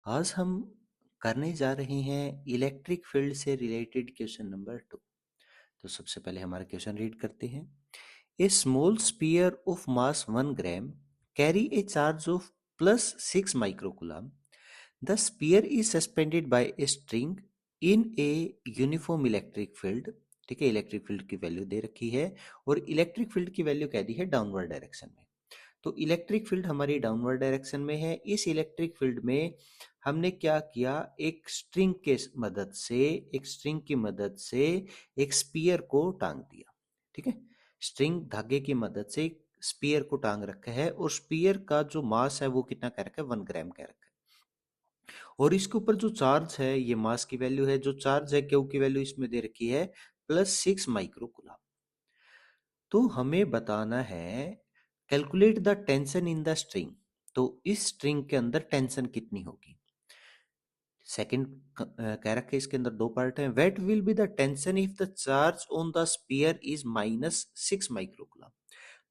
आज हम करने जा रहे हैं इलेक्ट्रिक फील्ड से रिलेटेड क्वेश्चन नंबर 2। तो सबसे पहले हमारा क्वेश्चन रीड करते हैं। A small sphere of mass 1 gram carry a charge of +6 microcoulomb. The sphere is suspended by a string in a uniform electric field. ठीक है, इलेक्ट्रिक फील्ड की वैल्यू दे रखी है और इलेक्ट्रिक फील्ड की वैल्यू कह दी है डाउनवर्ड डायरेक्शन में। तो इलेक्ट्रिक फील्ड हमारी डाउनवर्ड डायरेक्शन में है। इस इलेक्ट्रिक फील्ड में हमने क्या किया, एक स्ट्रिंग की मदद से एक स्पीयर को टांग दिया। ठीक है, स्ट्रिंग धागे की मदद से एक स्पीयर को टांग रखा है और स्पीयर का जो मास है वो कितना कह रखा है, 1 ग्राम कह रखा है। और इसके ऊपर जो चार्ज है ये मास की वैल्यू है, जो चार्ज है क्यू की वैल्यू इसमें दे रखी है +6 माइक्रोकूलम। तो हमें बताना है calculate the tension in the string. तो इस स्ट्रिंग के अंदर टेंशन कितनी होगी। सेकंड कह रखे इसके अंदर दो पार्ट हैं। Weight will be the tension if the charge on the sphere is -6 microcoulomb.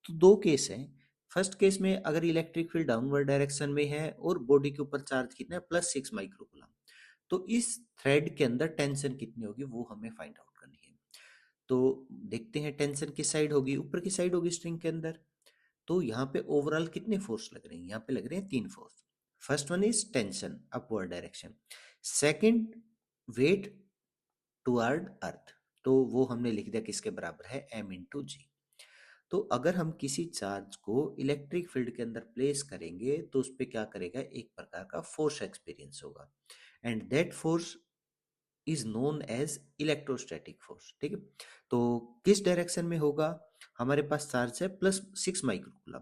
तो दो केस हैं। फर्स्ट केस में अगर इलेक्ट्रिक फील्ड डाउनवर्ड डायरेक्शन में है और बॉडी के ऊपर चार्ज कितना है, +6 माइक्रोकूलम, तो इस थ्रेड के अंदर टेंशन कितनी होगी वो हमें फाइंड आउट करनी है। तो देखते हैं टेंशन किस साइड होगी, ऊपर की साइड होगी स्ट्रिंग के अंदर। तो यहाँ पे ओवरऑल कितने फोर्स लग रहे हैं, यहाँ पे लग रहे हैं 3 force. First one is tension upward direction, second weight toward earth. तो वो हमने लिख दिया किसके बराबर है, m/g। तो अगर हम किसी चार्ज को इलेक्ट्रिक फील्ड के अंदर प्लेस करेंगे तो उस पर क्या करेगा, एक प्रकार का फोर्स एक्सपीरियंस होगा and that force is known as electrostatic force. ठीक है, तो किस डायरेक्शन में होगा, हमारे पास चार्ज है +6 माइक्रोकूलम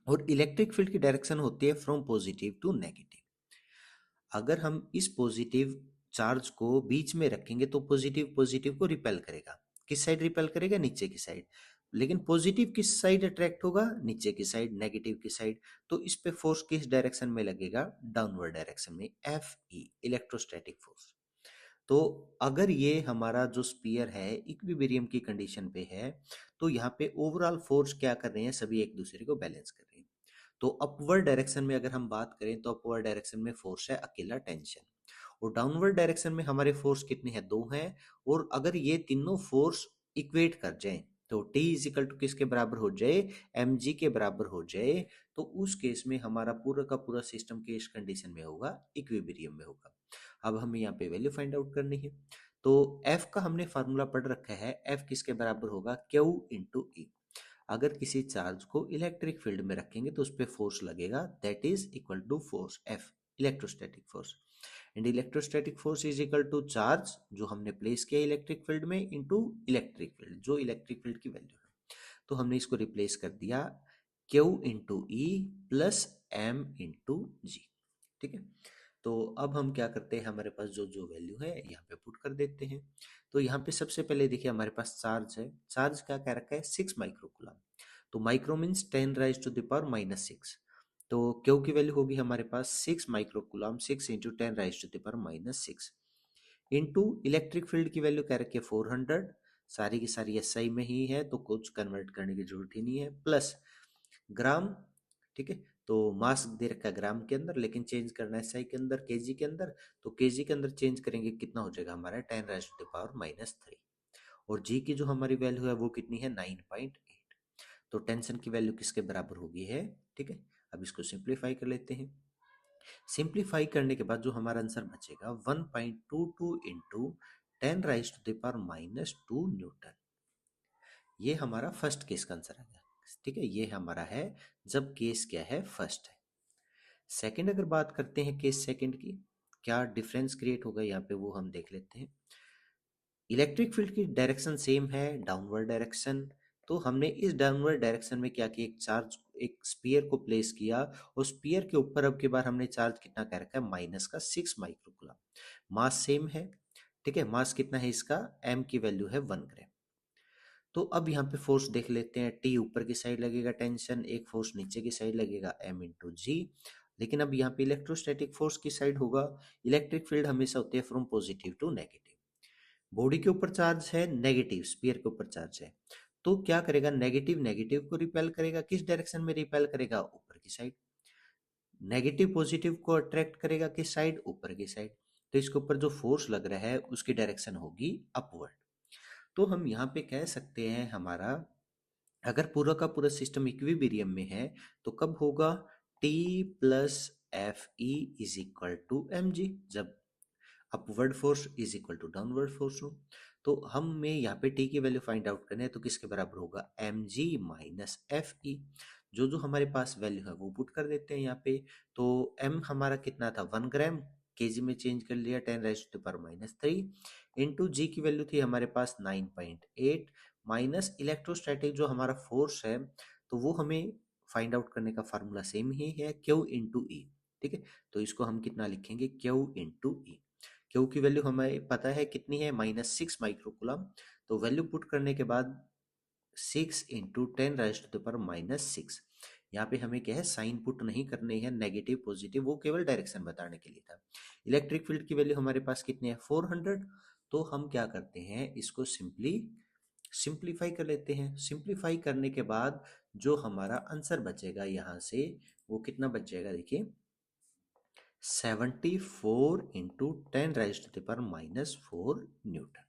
और इलेक्ट्रिक फील्ड की डायरेक्शन होती है फ्रॉम पॉजिटिव टू नेगेटिव। अगर हम इस पॉजिटिव चार्ज को बीच में रखेंगे तो पॉजिटिव पॉजिटिव को रिपेल करेगा। किस साइड रिपेल करेगा, नीचे की साइड। लेकिन पॉजिटिव किस साइड अट्रैक्ट होगा, नीचे की साइड, नेगेटिव की साइड। तो इस पे फोर्स किस डायरेक्शन में लगेगा, डाउनवर्ड डायरेक्शन में, Fe इलेक्ट्रोस्टैटिक फोर्स। तो अगर ये हमारा जो स्पीयर है इक्विलिब्रियम की कंडीशन पे है तो यहाँ पे ओवरऑल फोर्स क्या कर रहे हैं, सभी एक दूसरे को बैलेंस कर रहे हैं। तो अपवर्ड डायरेक्शन में अगर हम बात करें तो अपवर्ड डायरेक्शन में फोर्स है अकेला टेंशन, और डाउनवर्ड डायरेक्शन में हमारे फोर्स कितने हैं, दो हैं। और अगर ये तीनों फोर्स इक्वेट कर जाएं तो T इजिकल टू किसके बराबर हो जाए, mg के बराबर हो जाए, तो उस केस में हमारा पूरा का पूरा सिस्टम किस कंडीशन में होगा, इक्विलिब्रियम में होगा। अब हमें यहाँ पे वैल्यू फाइंड आउट करनी है। तो F का हमने फार्मूला पढ़ रखा है, F किसके बराबर होगा, Q इंटू ई। अगर किसी चार्ज को इलेक्ट्रिक फील्ड में रखेंगे तो उस पर फोर्स लगेगा, that is equal to force F, electrostatic force. And electrostatic force is equal to charge जो हमने प्लेस किया इलेक्ट्रिक फील्ड में इनटू इलेक्ट्रिक फील्ड, जो इलेक्ट्रिक फील्ड की वैल्यू है। तो हमने इसको रिप्लेस कर दिया Q into E plus M into g. ठीक है, तो अब हम क्या करते हैं, हमारे पास जो जो वैल्यू है यहाँ पे पुट कर देते हैं। तो यहाँ पे सबसे पहले देखिए हमारे पास चार्ज है, चार्ज क्या कह रखा है, 6 माइक्रोकूलम। तो माइक्रो मीन्स 10⁻⁻⁻⁶। तो क्यू की वैल्यू होगी हमारे पास 6 microcoulomb, 6 into 10⁻⁻⁶ into electric field की वैल्यू कह रखी है 400। सारी की सारी एसआई में ही है तो कुछ कन्वर्ट करने की जरूरत ही नहीं है, प्लस ग्राम। ठीक है, तो मास दे रखा है ग्राम के अंदर लेकिन चेंज करना है एसआई के अंदर, केजी के अंदर। तो केजी के अंदर चेंज करेंगे कितना हो जाएगा हमारा 10⁻⁻³ और जी की जो हमारी वैल्यू है वो कितनी है, 9.8। तो टेंशन की वैल्यू किसके बराबर होगी है। ठीक है, अब इसको सिंप्लीफाई कर लेते हैं। सिंप्लीफाई करने के बाद जो हमारा आंसर बचेगा 1.22 इंटू 10⁻⁻² न्यूटन। ये हमारा फर्स्ट केस का आंसर आ गया। ठीक है, ये हमारा है जब केस क्या है, फर्स्ट है। सेकंड अगर बात करते हैं केस सेकंड की, क्या डिफरेंस क्रिएट होगा यहाँ पे वो हम देख लेते हैं। इलेक्ट्रिक फील्ड की डायरेक्शन सेम है, डाउनवर्ड डायरेक्शन। तो हमने इस डाउनवर्ड डायरेक्शन में क्या किया, एक चार्ज, एक स्पीयर को प्लेस किया और स्पीयर के ऊपर अब की बार हमने चार्ज कितना कर रखा है, -6 माइक्रोकूलम। मास सेम है। ठीक है, मास कितना है इसका, m की वैल्यू है 1 ग्राम। तो अब यहाँ पे फोर्स देख लेते हैं, T ऊपर की साइड लगेगा टेंशन, एक फोर्स नीचे की साइड लगेगा M इंटू जी। लेकिन अब यहाँ पे इलेक्ट्रोस्टैटिक फोर्स की साइड होगा, इलेक्ट्रिक फील्ड हमेशा होती है from positive to negative. Body के ऊपर चार्ज है नेगेटिव, स्पीयर के ऊपर चार्ज है, तो क्या करेगा, नेगेटिव नेगेटिव को रिपेल करेगा, किस डायरेक्शन में रिपेल करेगा, ऊपर की साइड। नेगेटिव पॉजिटिव को अट्रैक्ट करेगा किस साइड, ऊपर की साइड। तो इसके ऊपर जो फोर्स लग रहा है उसकी डायरेक्शन होगी अपवर्ड। तो हम यहाँ पे कह सकते हैं हमारा अगर पूरा का पूरा सिस्टम इक्विलिब्रियम में है तो कब होगा, T plus F E is equal to M G, जब upward force is equal to downward force हो। तो हमें यहाँ पे टी की वैल्यू फाइंड आउट करनी है, तो किसके बराबर होगा, M G minus F E. जो जो हमारे पास वैल्यू है वो पुट कर देते हैं यहाँ पे। तो एम हमारा कितना था, 1 ग्राम, केजी में चेंज कर लिया 10⁻³ इंटू जी की वैल्यू थी हमारे पास 9.8 माइनस इलेक्ट्रोस्टैटिक जो हमारा फोर्स है, तो वो हमें फाइंड आउट करने का फार्मूला सेम ही है, क्यू इंटू ई। ठीक है, तो इसको हम कितना लिखेंगे, क्यू इंटू ई। क्यू की वैल्यू हमें पता है कितनी है, -6 माइक्रोकुलम। तो वैल्यू पुट करने के बाद 6 × 10⁻⁻⁶। यहाँ पे हमें क्या है, साइन पुट नहीं करनी है, नेगेटिव पॉजिटिव, वो केवल डायरेक्शन बताने के लिए था। इलेक्ट्रिक फील्ड की वैल्यू हमारे पास कितनी है, 400। तो हम क्या करते हैं, इसको सिंप्लीफाई कर लेते हैं। सिंप्लीफाई करने के बाद जो हमारा आंसर बचेगा यहाँ से, वो कितना बच जाएगा, देखिए 74 × 10⁻⁻⁴ न्यूटन।